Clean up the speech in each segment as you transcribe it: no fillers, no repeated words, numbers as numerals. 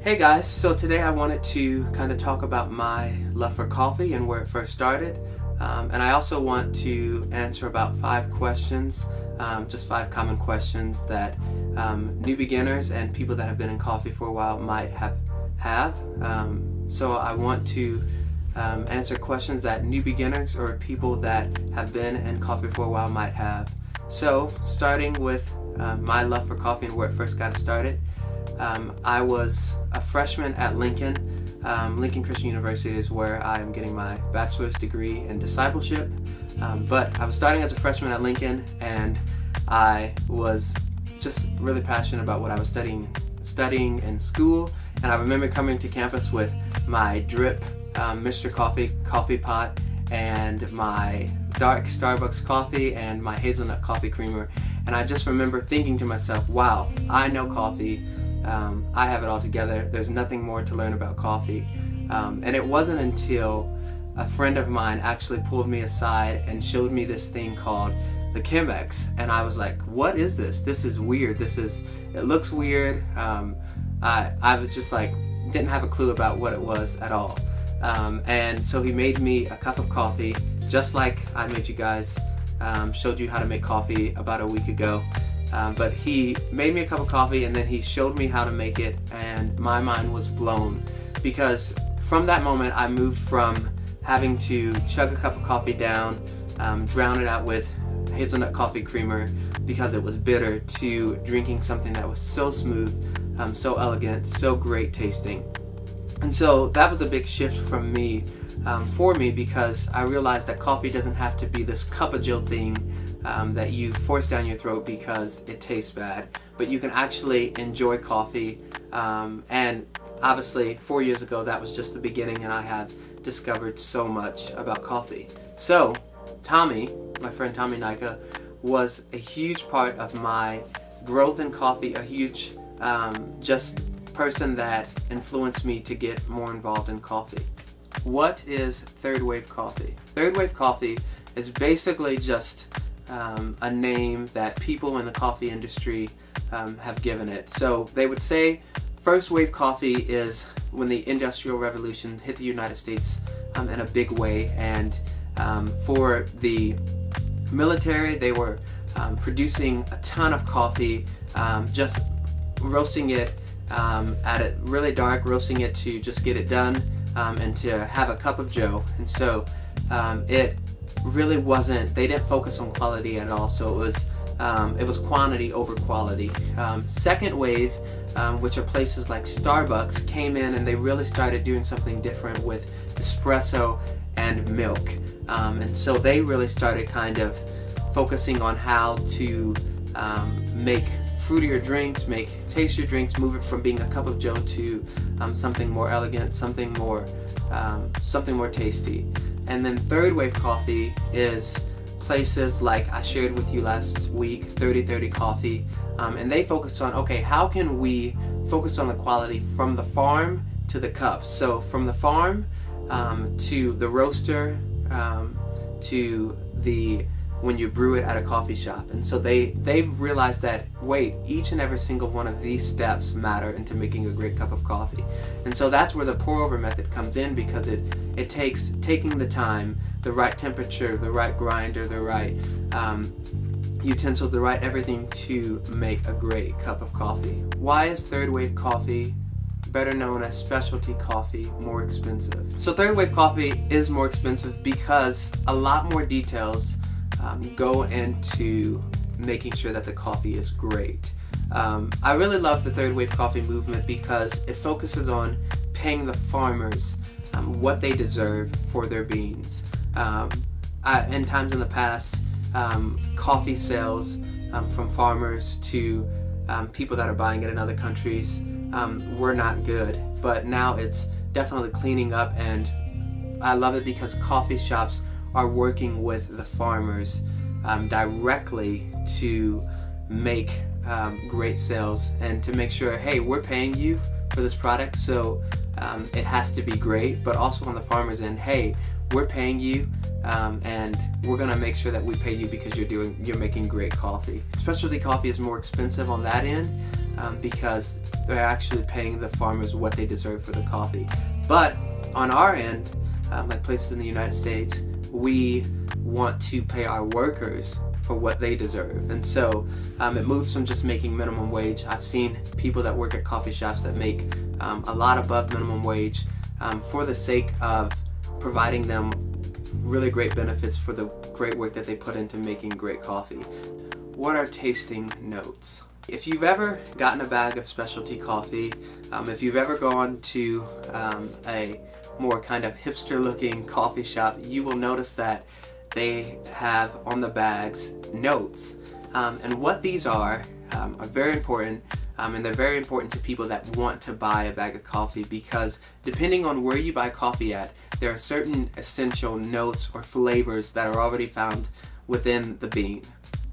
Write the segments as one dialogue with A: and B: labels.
A: Hey guys, so today I wanted to kind of talk about my love for coffee and where it first started. And I also want to answer about 5 questions, just 5 common questions that new beginners and people that have been in coffee for a while might have. So I want to answer questions that new beginners or people that have been in coffee for a while might have. So starting with my love for coffee and where it first got started. I was a freshman at Lincoln. Lincoln Christian University is where I am getting my bachelor's degree in discipleship. But I was starting as a freshman at Lincoln, and I was just really passionate about what I was studying in school. And I remember coming to campus with my drip Mr. Coffee pot and my dark Starbucks coffee and my hazelnut coffee creamer. And I just remember thinking to myself, wow, I know coffee. I have it all together. There's nothing more to learn about coffee. And it wasn't until a friend of mine actually pulled me aside and showed me this thing called the Chemex. And I was like, what is this? This is weird. It looks weird. I was just like, didn't have a clue about what it was at all. And so he made me a cup of coffee, just like I made you guys, showed you how to make coffee about a week ago. But he made me a cup of coffee, and then he showed me how to make it, and my mind was blown, because from that moment I moved from having to chug a cup of coffee down, drown it out with hazelnut coffee creamer because it was bitter, to drinking something that was so smooth, so elegant, so great tasting. And so that was a big shift for me, because I realized that coffee doesn't have to be this cup of joe thing that you force down your throat because it tastes bad, but you can actually enjoy coffee. And obviously 4 years ago that was just the beginning, and I have discovered so much about coffee. So Tommy, my friend Tommy Nika, was a huge part of my growth in coffee, a huge just person that influenced me to get more involved in coffee. What is third wave coffee? Third wave coffee is basically just a name that people in the coffee industry have given it. So they would say first wave coffee is when the Industrial Revolution hit the United States in a big way, and for the military they were producing a ton of coffee, just roasting it at it really dark, roasting it to just get it done, and to have a cup of joe. And so it really wasn't, they didn't focus on quality at all, so it was quantity over quality. Second wave, which are places like Starbucks, came in and they really started doing something different with espresso and milk, and so they really started kind of focusing on how to make fruitier drinks, make tastier drinks, move it from being a cup of joe to something more elegant, something more tasty. And then third wave coffee is places like I shared with you last week, 30/30 Coffee, and they focused on, okay, how can we focus on the quality from the farm to the cup? So from the farm to the roaster, to when you brew it at a coffee shop. And so they've realized that, wait, each and every single one of these steps matter into making a great cup of coffee. And so that's where the pour over method comes in, because it takes taking the time, the right temperature, the right grinder, the right utensils, the right everything to make a great cup of coffee. Why is third wave coffee, better known as specialty coffee, more expensive? So third wave coffee is more expensive because a lot more details go into making sure that the coffee is great. I really love the third wave coffee movement because it focuses on paying the farmers what they deserve for their beans. In times in the past, coffee sales from farmers to people that are buying it in other countries were not good, but now it's definitely cleaning up, and I love it because coffee shops are working with the farmers directly to make great sales and to make sure, hey, we're paying you for this product, so it has to be great, but also on the farmer's end, hey, we're paying you, and we're gonna make sure that we pay you because you're making great coffee. Specialty coffee is more expensive on that end because they're actually paying the farmers what they deserve for the coffee. But on our end, like places in the United States, we want to pay our workers for what they deserve. And so it moves from just making minimum wage. I've seen people that work at coffee shops that make a lot above minimum wage for the sake of providing them really great benefits for the great work that they put into making great coffee. What are tasting notes? If you've ever gotten a bag of specialty coffee, if you've ever gone to a more kind of hipster looking coffee shop, you will notice that they have on the bags notes. And what these are very important, and they're very important to people that want to buy a bag of coffee, because depending on where you buy coffee at, there are certain essential notes or flavors that are already found within the bean.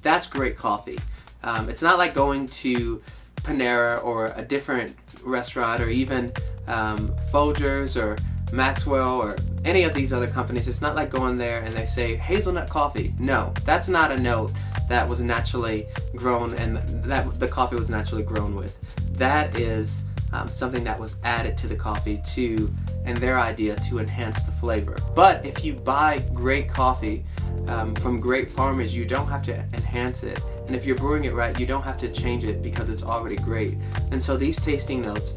A: That's great coffee. It's not like going to Panera or a different restaurant, or even Folgers or Maxwell or any of these other companies. It's not like going there and they say hazelnut coffee. No, that's not a note that was naturally grown and that the coffee was naturally grown with. That is something that was added to the coffee and their idea to enhance the flavor. But if you buy great coffee from great farmers, you don't have to enhance it. And if you're brewing it right, you don't have to change it because it's already great. And so these tasting notes,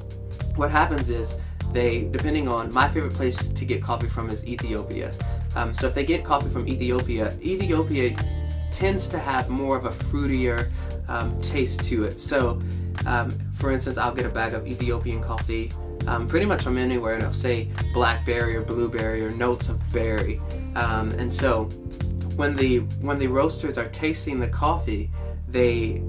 A: what happens is depending on, my favorite place to get coffee from is Ethiopia. So if they get coffee from Ethiopia tends to have more of a fruitier taste to it. So for instance, I'll get a bag of Ethiopian coffee pretty much from anywhere, and it'll say blackberry or blueberry or notes of berry. And so when the roasters are tasting the coffee, they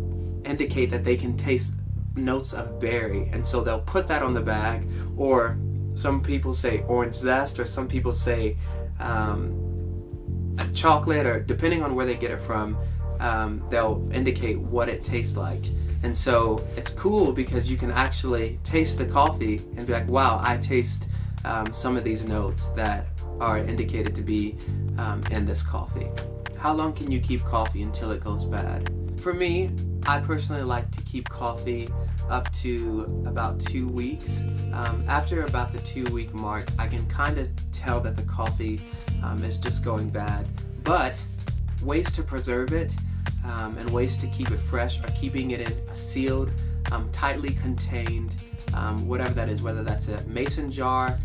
A: indicate that they can taste notes of berry, and so they'll put that on the bag. Or some people say orange zest, or some people say a chocolate, or depending on where they get it from, they'll indicate what it tastes like. And so it's cool because you can actually taste the coffee and be like, wow, I taste some of these notes that are indicated to be in this coffee. How long can you keep coffee until it goes bad? For me, I personally like to keep coffee up to about 2 weeks. After about the 2-week mark, I can kind of tell that the coffee is just going bad. But ways to preserve it and ways to keep it fresh are keeping it in a sealed, tightly contained, whatever that is, whether that's a mason jar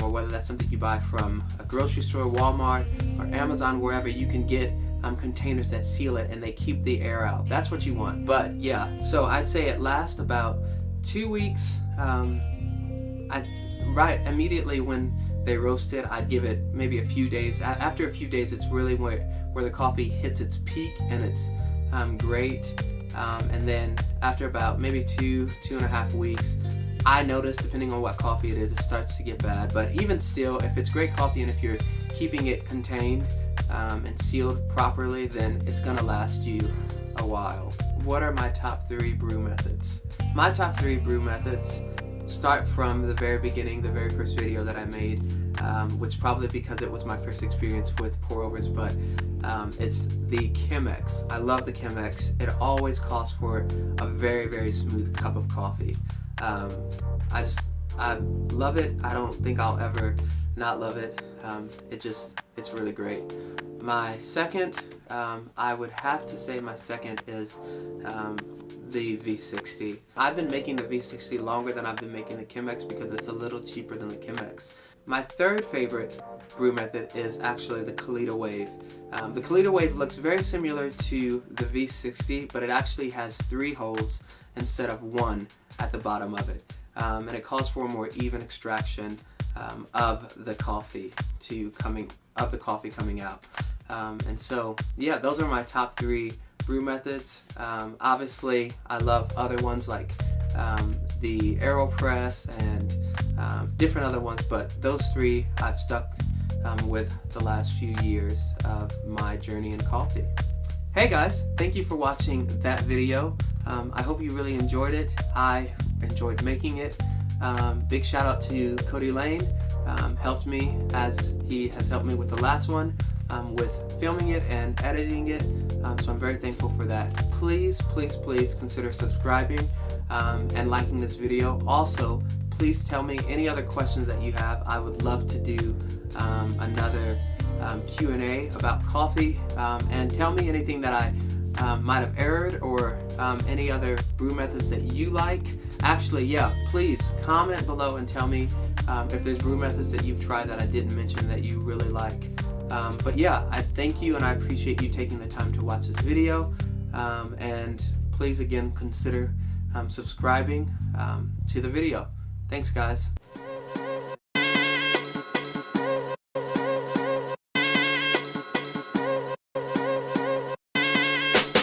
A: or whether that's something you buy from a grocery store, Walmart, or Amazon, wherever you can get containers that seal it and they keep the air out. That's what you want. But yeah, so I'd say it lasts about 2 weeks. Right immediately when they roast it, I'd give it maybe a few days. After a few days, it's really where the coffee hits its peak and it's great. And then after about maybe 2.5 weeks, I notice, depending on what coffee it is, it starts to get bad. But even still, if it's great coffee and if you're keeping it contained and sealed properly, then it's gonna last you a while. What are my top 3 brew methods? My top 3 brew methods start from the very beginning, the very first video that I made, which probably because it was my first experience with pour overs, but it's the Chemex. I love the Chemex. It always calls for a very, very smooth cup of coffee. I love it. I don't think I'll ever not love it. It's really great. My second, I would have to say my second is the V60. I've been making the V60 longer than I've been making the Chemex because it's a little cheaper than the Chemex. My third favorite brew method is actually the Kalita Wave. The Kalita Wave looks very similar to the V60, but it actually has 3 holes instead of 1 at the bottom of it. And it calls for a more even extraction of the coffee coming out. And so, yeah, those are my top 3 brew methods. Obviously, I love other ones like the AeroPress and different other ones, but those 3 I've stuck with the last few years of my journey in coffee. Hey guys, thank you for watching that video. I hope you really enjoyed it. I enjoyed making it. Big shout out to Cody Lane, helped me as he has helped me with the last one, with filming it and editing it, so I'm very thankful for that. Please consider subscribing and liking this video. Also, please tell me any other questions that you have. I would love to do another Q&A about coffee, and tell me anything that I might have erred, or any other brew methods that you like. Actually, yeah, please comment below and tell me if there's brew methods that you've tried that I didn't mention that you really like. But yeah, I thank you and I appreciate you taking the time to watch this video, and please again consider subscribing to the video. Thanks, guys.